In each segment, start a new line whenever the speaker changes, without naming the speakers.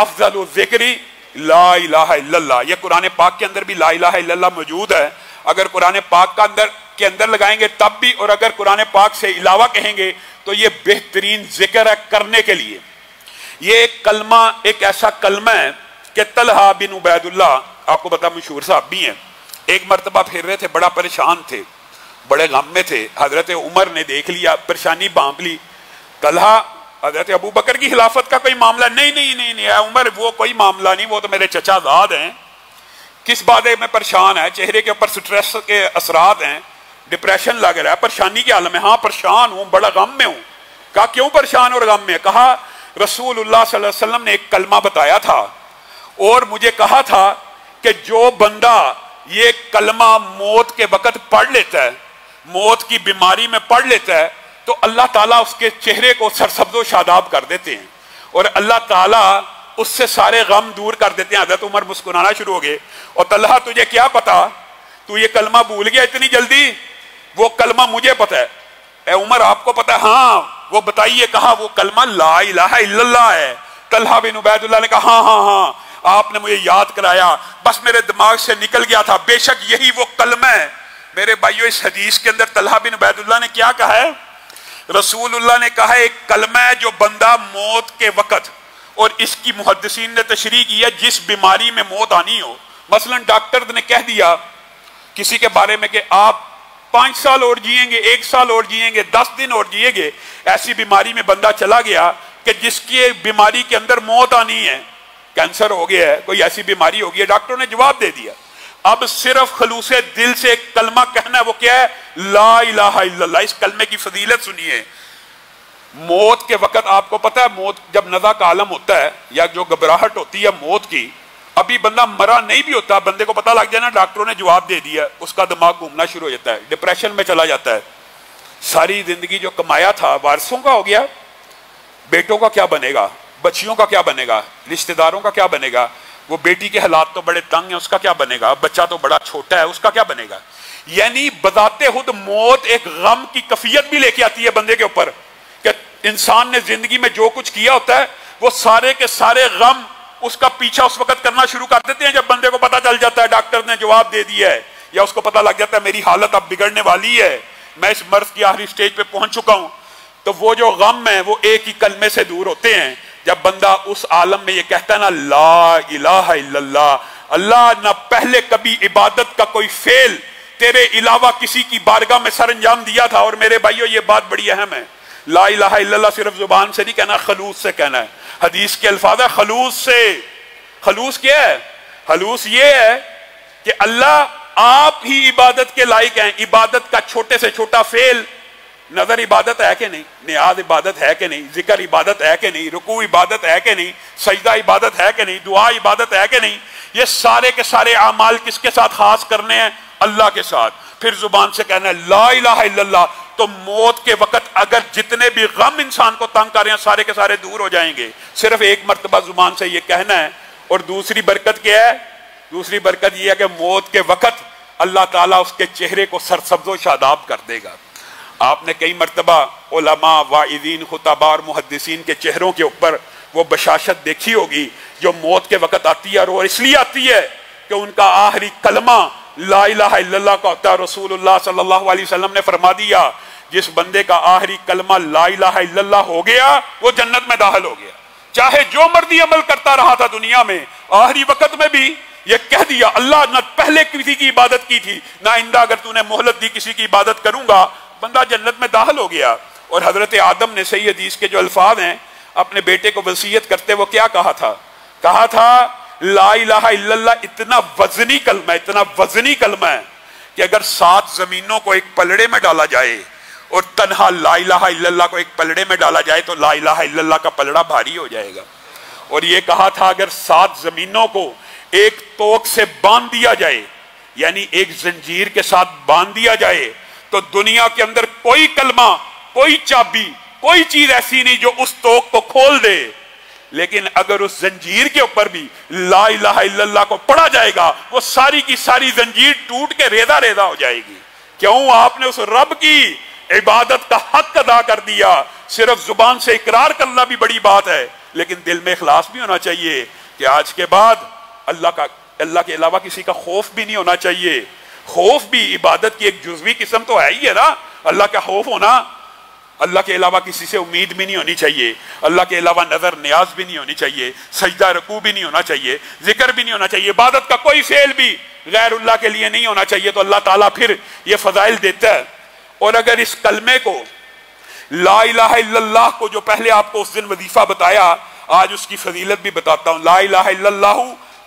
अफज़लु ज़िक्री ला इलाहा इल्लल्लाह। ये कुरान पाक के अंदर भी ला इलाहा इल्लल्लाह मौजूद है। अगर कुरान पाक के अंदर लगाएंगे तब भी, और अगर कुरान पाक से इलावा कहेंगे तो ये बेहतरीन जिक्र है करने के लिए। ये एक कलमा, एक ऐसा कलमा है कि तलहा बिन उबैदुल्लाह, आपको पता मशहूर साहबी हैं, एक मरतबा फिर रहे थे, बड़ा परेशान थे, बड़े गम में थे। हजरत उमर ने देख लिया, परेशानी भांप ली। तलहा, हजरत अबू बकर की खिलाफत का कोई मामला नहीं, नहीं नहीं नहीं उमर, वो कोई मामला नहीं, वो तो मेरे चचाजाद हैं, किस बात में परेशान है, चेहरे के ऊपर स्ट्रेस के असरात हैं, डिप्रेशन लग रहा है, परेशानी के हाल में। हाँ परेशान हूं, बड़ा गम में हूं। कहा क्यों परेशान और गम में? कहा रसूलुल्लाह सल्लल्लाहु अलैहि वसल्लम ने एक कलमा बताया था और मुझे कहा था कि जो बंदा ये कलमा मौत के वक्त पढ़ लेता है, मौत की बीमारी में पढ़ लेता है, तो अल्लाह ताला उसके चेहरे को सरसब्ज़ो शादाब कर देते हैं और अल्लाह ताला उससे सारे गम दूर कर देते हैं। हज़रत उमर मुस्कुराना शुरू हो गए। और तलहा, तुझे क्या पता, तू ये कलमा भूल गया इतनी जल्दी? वो कलमा मुझे पता है। ए उमर, आपको पता है? हाँ, वो बताइए। कहा वो कलमा ला इलाहा इल्लल्लाह है। तलहा बिन उबैदुल्लाह ने कहा हाँ हाँ हाँ, आपने मुझे याद कराया, बस मेरे दिमाग से निकल गया था, बेशक यही वो कलमा है। मेरे भाइयों, इस हदीस के अंदर तलहा बिन उबैदुल्लाह ने क्या कहा है? रसूलुल्लाह ने कहा एक कलमा है जो बंदा मौत के वक्त, और इसकी मुहद्दिसीन ने तशरीह की है, जिस बीमारी में मौत आनी हो, मसलन डॉक्टर ने कह दिया किसी के बारे में कि आप 5 साल और जिएंगे, 1 साल और जिएंगे, 10 दिन और जिएंगे, ऐसी बीमारी में बंदा चला गया कि जिसकी बीमारी के अंदर मौत आनी है, कैंसर हो गया है, कोई ऐसी बीमारी हो गई है, डॉक्टरों ने जवाब दे दिया। अब सिर्फ खलूसे दिल से एक कलमा कहना है, वो क्या है? ला इलाहा इल्लल्लाह। इस कलमे की फजीलत सुनिए। मौत के वक्त आपको पता है, मौत जब नज़ा का आलम होता है या जो घबराहट होती है मौत की, अभी बंदा मरा नहीं भी होता, बंदे को पता लग जाए ना डॉक्टरों ने जवाब दे दिया, उसका दिमाग घूमना शुरू हो जाता है, डिप्रेशन में चला जाता है। सारी जिंदगी जो कमाया था वारसों का हो गया, बेटों का क्या बनेगा, बच्चियों का क्या बनेगा, रिश्तेदारों का क्या बनेगा, वो बेटी के हालात तो बड़े तंग हैं, उसका क्या बनेगा, बच्चा तो बड़ा छोटा है, उसका क्या बनेगा। यानी बजाते खुद मौत एक गम की कैफियत भी लेके आती है बंदे के ऊपर, कि इंसान ने जिंदगी में जो कुछ किया होता है वो सारे के सारे गम उसका पीछा उस वक्त करना शुरू कर देते हैं जब बंदे को पता चल जाता है डॉक्टर ने जवाब दे दिया है, या उसको पता लग जाता है मेरी हालत अब बिगड़ने वाली है, मैं इस मर्ज की आखिरी स्टेज पे पहुंच चुका हूं। तो वो जो गम है वो एक ही कलमे से दूर होते हैं जब बंदा उस आलम में ये कहता है ना ला इलाहा इल्लल्लाह, अल्लाह ना पहले कभी इबादत का कोई फेल तेरे अलावा किसी की बारगाह में सर अंजाम दिया था। और मेरे भाइयों, ये बात बड़ी अहम है, ला इलाहा इल्लल्लाह सिर्फ जुबान से नहीं कहना, खलूस से कहना है। हदीस के अल्फाज है खलूस से। खलूस क्या है? खलूस ये है कि अल्लाह आप ही इबादत के लायक हैं। इबादत का छोटे से छोटा फेल, नजर इबादत है कि नहीं, नियाज इबादत है कि नहीं, जिक्र इबादत है कि नहीं, रुकू इबादत है कि नहीं, सजदा इबादत है कि नहीं, दुआ इबादत है कि नहीं, ये सारे के सारे अमाल किसके साथ खास करने हैं? अल्लाह के साथ। फिर जुबान से कहना है ला इलाहा इल्लल्लाह, तो मौत के वक्त अगर जितने भी गम इंसान को तंग कर रहे हैं सारे के सारे दूर हो जाएंगे। सिर्फ एक मर्तबा जुबान से ये कहना है। और दूसरी बरकत क्या है? दूसरी बरकत यह है कि मौत के वक्त अल्लाह ताला उसके चेहरे को सरसब्ज़ो शादाब कर देगा। आपने कई मर्तबा उलमा, वाइज़ीन, खुतबा और मुहद्दिसीन के चेहरों के ऊपर वो बशाशत देखी होगी जो मौत के वक्त आती है, और इसलिए आती है कि उनका आखिरी कलमा ला इलाहा इल्लल्लाह का होता है। रसूलुल्लाह सल्लल्लाहु अलैहि वसल्लम ने फरमा दिया, जिस बंदे का आखिरी कलमा ला इलाहा इल्लल्लाह हो गया वो जन्नत में दाखिल हो गया, चाहे जो मर्जी अमल करता रहा था दुनिया में, आखिरी वक्त में भी ये कह दिया अल्लाह न पहले किसी की इबादत की थी ना आइंदा अगर तूने मोहलत दी किसी की इबादत करूंगा, बंदा जन्नत में दाखिल हो गया। और हजरत आदम ने सही हदीस के जो अल्फाज हैं अपने बेटे को वसीयत करते वो क्या कहा था? कहा था ला इलाहा इल्लल्लाह इतना वजनी कलमा है, इतना वजनी कलमा है कि अगर 7 जमीनों को एक पलड़े में डाला जाए और तन्हा ला इलाहा इल्लल्लाह को एक पलड़े में डाला जाए तो ला इलाहा इल्लल्लाह का पलड़ा भारी हो जाएगा। और ये कहा था अगर 7 जमीनों को एक तोक से बांध दिया जाए, यानी एक जंजीर के साथ बांध दिया जाए, तो दुनिया के अंदर कोई कलमा, कोई चाबी, कोई चीज ऐसी नहीं जो उस तोक को खोल दे। लेकिन अगर उस जंजीर के ऊपर भी ला इलाहा इल्लल्लाह को पढ़ा जाएगा, वो सारी की सारी जंजीर टूट के रेदा रेदा हो जाएगी। क्यों? आपने उस रब की इबादत का हक अदा कर दिया। सिर्फ जुबान से इकरार करना भी बड़ी बात है, لیکن دل میں اخلاص بھی ہونا چاہیے کہ آج کے بعد اللہ کے علاوہ کسی کا خوف بھی نہیں ہونا چاہیے. خوف بھی عبادت کی ایک جزوی قسم تو ہے ہی ہے نا. اللہ کا خوف ہونا, اللہ کے علاوہ کسی سے امید بھی نہیں ہونی چاہیے, اللہ کے علاوہ نظر نیاز بھی نہیں ہونی چاہیے, سجدہ رکوع بھی نہیں ہونا چاہیے, ذکر بھی نہیں ہونا چاہیے, عبادت کا کوئی فعل بھی غیر اللہ کے لیے نہیں ہونا چاہیے. تو اللہ تعالیٰ پھر یہ فضائل دیتا ہے. اور اگر اس کلمے کو, لا الہ الا اللہ کو, جو پہلے آپ کو اس دن وظیفہ بتایا, آج اس کی فضیلت بھی بتاتا ہوں. لا الہ الا اللہ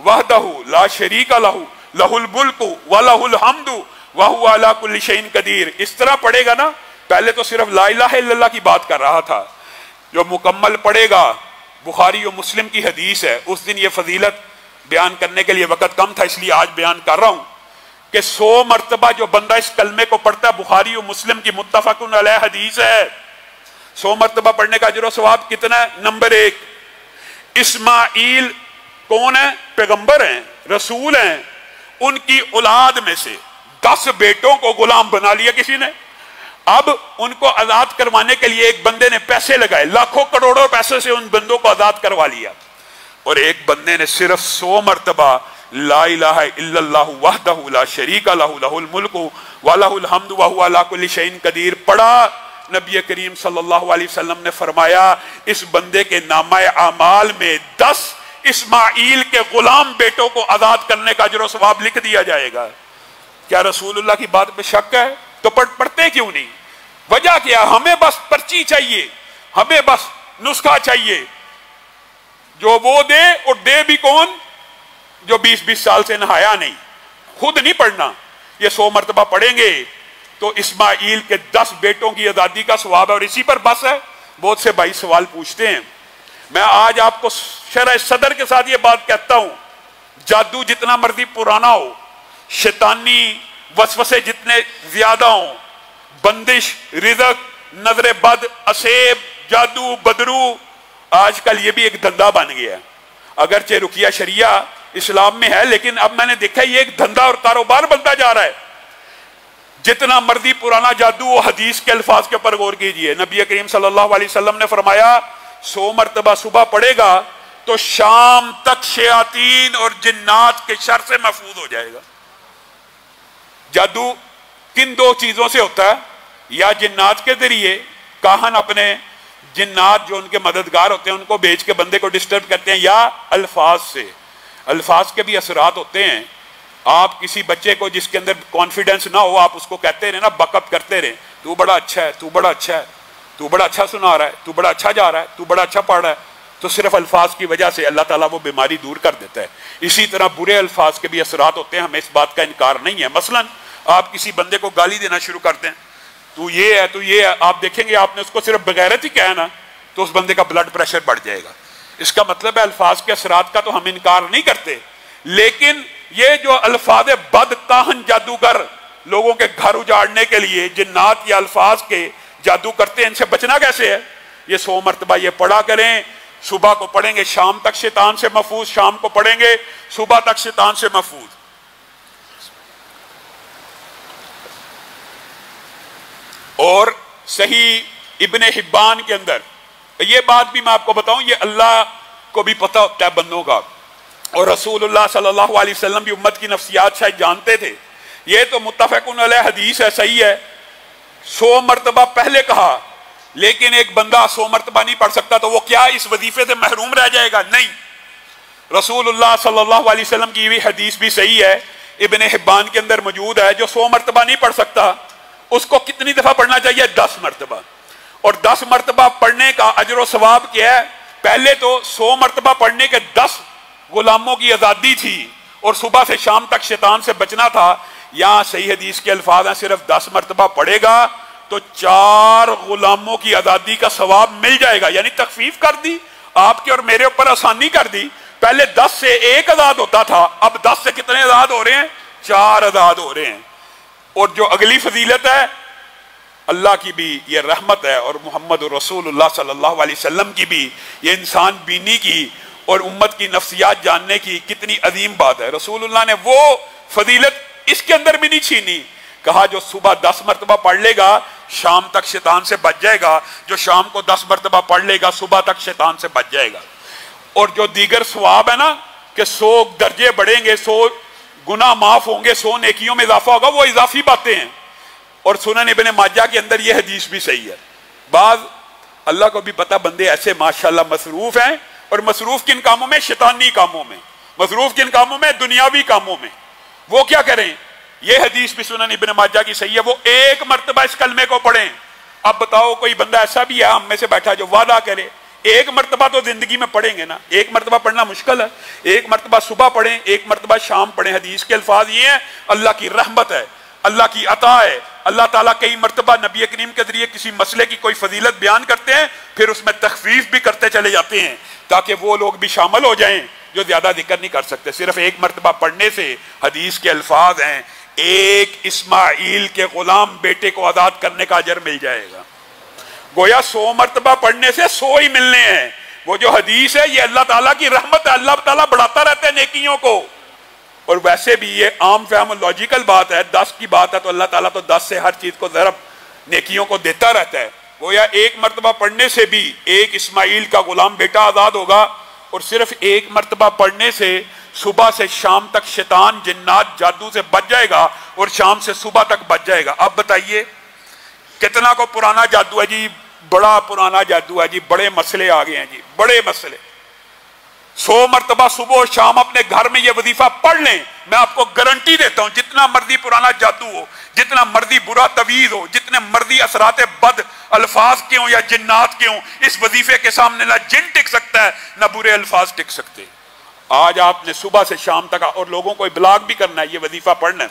وحدہ لا شریک لہ لہ الملک ولہ الحمد وہو علی کل شیء قدیر. اس طرح پڑھے گا نا, پہلے تو صرف لا الہ الا اللہ کی بات کر رہا تھا, جو مکمل پڑھے گا, بخاری و مسلم کی حدیث ہے. اس دن یہ فضیلت بیان کرنے کے لیے وقت کم تھا, اس لیے آج بیان کر رہا ہوں کہ 100 مرتبہ جو بندہ اس کلمے کو پڑھتا ہے, بخاری و مسلم کی متفق علیہ حدیث ہے, 100 مرتبہ پڑھنے کا اجر و ثواب کتنا ہے؟ نمبر 1, اسماعیل کون ہے؟ پیغمبر ہیں, رسول ہیں. ان کی اولاد میں سے 10 بیٹوں کو غلام بنا لیا کسی نے. اب ان کو آزاد کروانے کے لیے ایک بندے نے پیسے لگائے, لاکھوں کروڑوں پیسے سے ان بندوں کو آزاد کروا لیا. اور ایک بندے نے صرف 100 مرتبہ لا الہ الا اللہ وحدہ لا شریک لہ لہ الملک ولہ الحمد وہو علی کل شیء قدیر پڑھا. نبی کریم صلی اللہ علیہ وسلم نے فرمایا اس بندے کے نامہ اعمال میں 10 اسماعیل کے غلام بیٹوں کو آزاد کرنے کا اجر و ثواب لکھ دیا جائے گا. کیا رسول اللہ کی بات پہ شک ہے؟ تو پڑھتے کیوں نہیں؟ وجہ کیا؟ ہمیں بس پرچی چاہیے, ہمیں بس نسخہ چاہیے, جو وہ دے, اور دے بھی کون؟ جو 20-20 سال سے نہایا نہیں. خود نہیں پڑھنا. یہ 100 مرتبہ پڑھیں گے تو اسماعیل کے 10 بیٹوں کی آزادی کا ثواب ہے. اور اسی پر بس ہے. بہت سے بھائی سوال پوچھتے ہیں. میں آج آپ کو شرح صدر کے ساتھ یہ بات کہتا ہوں, جادو جتنا مرضی پرانا ہو, شیطانی وسوسے جتنے زیادہ ہوں, بندش, رزق, نظر بد, اسیب, جادو, بدرو, آج کل یہ بھی ایک دھندا بن گیا ہے. اگرچہ رقیہ شریعہ اسلام میں ہے, لیکن اب میں نے دیکھا یہ ایک دھندا اور کاروبار بنتا جا رہا ہے. جتنا مرضی پرانا جادو, حدیث کے الفاظ کے اوپر غور کیجئے. نبی کریم صلی اللہ علیہ وسلم نے فرمایا 100 مرتبہ صبح پڑھے گا تو شام تک شیاطین اور جنات کے شر سے محفوظ ہو جائے گا. جادو کن 2 چیزوں سے ہوتا ہے؟ یا جنات کے ذریعے, کاہن اپنے جنات جو ان کے مددگار ہوتے ہیں ان کو بھیج کے بندے کو ڈسٹرب کرتے ہیں, یا الفاظ سے. الفاظ کے بھی اثرات ہوتے ہیں. آپ کسی بچے کو جس کے اندر کانفیڈنس نہ ہو, آپ اس کو کہتے رہے نا, بک اپ کرتے رہے, تو بڑا اچھا ہے, تو بڑا اچھا ہے, تو بڑا اچھا سنا رہا ہے, تو بڑا اچھا جا رہا ہے, تو بڑا اچھا پڑھ رہا ہے, تو صرف الفاظ کی وجہ سے اللہ تعالیٰ وہ بیماری دور کر دیتا ہے. اسی طرح برے الفاظ کے بھی اثرات ہوتے ہیں, ہمیں اس بات کا انکار نہیں ہے. مثلا آپ کسی بندے کو گالی دینا شروع کرتے ہیں, تو یہ ہے, تو یہ ہے, آپ دیکھیں گے آپ نے اس کو صرف بغیرت ہی کہا نا, تو اس بندے کا بلڈ پریشر بڑھ جائے گا. اس کا مطلب ہے الفاظ کے اثرات کا تو ہم انکار نہیں کرتے, لیکن یہ جو الفاظ بد, کاہن, جادوگر لوگوں کے گھر اجاڑنے کے لیے جنات یا الفاظ کے جادو کرتے ہیں, ان سے بچنا کیسے ہے؟ یہ 100 مرتبہ یہ پڑھا کریں. صبح کو پڑھیں گے شام تک شیطان سے محفوظ, شام کو پڑھیں گے صبح تک شیطان سے محفوظ. اور صحیح ابن حبان کے اندر یہ بات بھی میں آپ کو بتاؤں, یہ اللہ کو بھی پتہ ہوتا ہے بندوں کا, اور رسول اللہ صلی اللہ علیہ وسلم بھی امت کی نفسیات شاید جانتے تھے. یہ تو متفق علیہ حدیث ہے, صحیح ہے. 100 مرتبہ پہلے کہا, لیکن ایک بندہ 100 مرتبہ نہیں پڑھ سکتا تو وہ کیا اس وظیفے سے محروم رہ جائے گا؟ نہیں. رسول اللہ صلی اللہ علیہ وسلم کی یہ حدیث بھی صحیح ہے, ابن حبان کے اندر موجود ہے. جو 100 مرتبہ نہیں پڑھ سکتا اس کو کتنی دفعہ پڑھنا چاہیے؟ 10 مرتبہ. اور 10 مرتبہ پڑھنے کا اجر و ثواب کیا ہے؟ پہلے تو 100 مرتبہ پڑھنے کے 10 غلاموں کی آزادی تھی, اور صبح سے شام تک شیطان سے بچنا تھا. یہاں صحیح حدیث کے الفاظ ہیں, صرف 10 مرتبہ پڑھے گا تو 4 غلاموں کی آزادی کا ثواب مل جائے گا. یعنی تخفیف کر دی آپ کے اور میرے اوپر, آسانی کر دی. پہلے 10 سے 1 آزاد ہوتا تھا, اب 10 سے کتنے آزاد ہو رہے ہیں؟ 4 آزاد ہو رہے ہیں. اور جو اگلی فضیلت ہے, اللہ کی بھی یہ رحمت ہے, اور محمد رسول اللہ صلی اللہ علیہ وسلم کی بھی یہ انسان بینی کی اور امت کی نفسیات جاننے کی کتنی عظیم بات ہے. رسول اللہ نے وہ فضیلت اس کے اندر بھی نہیں چھینی. کہا جو صبح 10 مرتبہ پڑھ لے گا شام تک شیطان سے بچ جائے گا, جو شام کو 10 مرتبہ پڑھ لے گا صبح تک شیطان سے بچ جائے گا. और जो दीगर सवाब है ना कि 100 दर्जे बढ़ेंगे, 100 गुना माफ होंगे, 100 नेकियों में इजाफा होगा, वो इजाफी बातें हैं। और सुनन इब्ने माजा के अंदर ये हदीस भी सही है। बाज अल्लाह को भी पता बंदे ऐसे माशाल्लाह मसरूफ हैं, और मसरूफ किन कामों में? शैतानी कामों में। मसरूफ किन कामों में? दुनियावी कामों में। वो क्या करें? ये हदीस भी सुनन इब्ने माजा की सही है, वो एक मरतबा इस कलमे को पढ़ें। अब बताओ कोई बंदा ऐसा भी है हम में से बैठा जो वादा करे एक मरतबा तो जिंदगी में पढ़ेंगे ना? एक मरतबा पढ़ना मुश्किल है। एक मरतबा सुबह पढ़ें, एक मरतबा शाम पढ़ें। हदीस के अल्फाज ये हैं, अल्लाह की रहमत है, अल्लाह की अता है। अल्लाह ताला कई मरतबा नबी करीम के जरिए किसी मसले की कोई फजीलत बयान करते हैं, फिर उसमें तखफीफ भी करते चले जाते हैं ताकि वो लोग भी शामिल हो जाएं जो ज्यादा जिक्र नहीं कर सकते। सिर्फ एक मरतबा पढ़ने से हदीस के अल्फाज हैं, एक इस्माइल के गुलाम बेटे को आजाद करने का अजर मिल जाएगा। गोया 100 मरतबा पढ़ने से 100 ही मिलने हैं। वो जो हदीस है ये अल्लाह ताला की रहमत है, अल्लाह ताला बढ़ाता रहता है नेकियों को। और वैसे भी ये आम फहम लॉजिकल बात है, 10 की बात है तो अल्लाह ताला तो 10 से हर चीज को ज़रब नेकियों को देता रहता है। गोया एक मरतबा पढ़ने से भी एक इस्माइल का गुलाम बेटा आजाद होगा, और सिर्फ एक मरतबा पढ़ने से सुबह से शाम तक शैतान जिन्नात जादू से बच जाएगा, और शाम से सुबह तक बच जाएगा। अब बताइए कितना को पुराना जादू है जी, बड़ा पुराना जादू है जी, बड़े मसले आ गए हैं जी, बड़े मसले। 100 मरतबा सुबह और शाम अपने घर में ये वजीफा पढ़ लें, मैं आपको गारंटी देता हूं जितना मर्जी पुराना जादू हो, जितना मर्जी बुरा तवीज हो, जितने मर्जी असरात बद अल्फाज के हों या जिन्नात के हों, इस वजीफे के सामने ना जिन टिक सकता है ना बुरे अल्फाज टिक सकते। आज आपने सुबह से शाम तक, और लोगों को इब्लाग भी करना है, ये वजीफा पढ़ना है।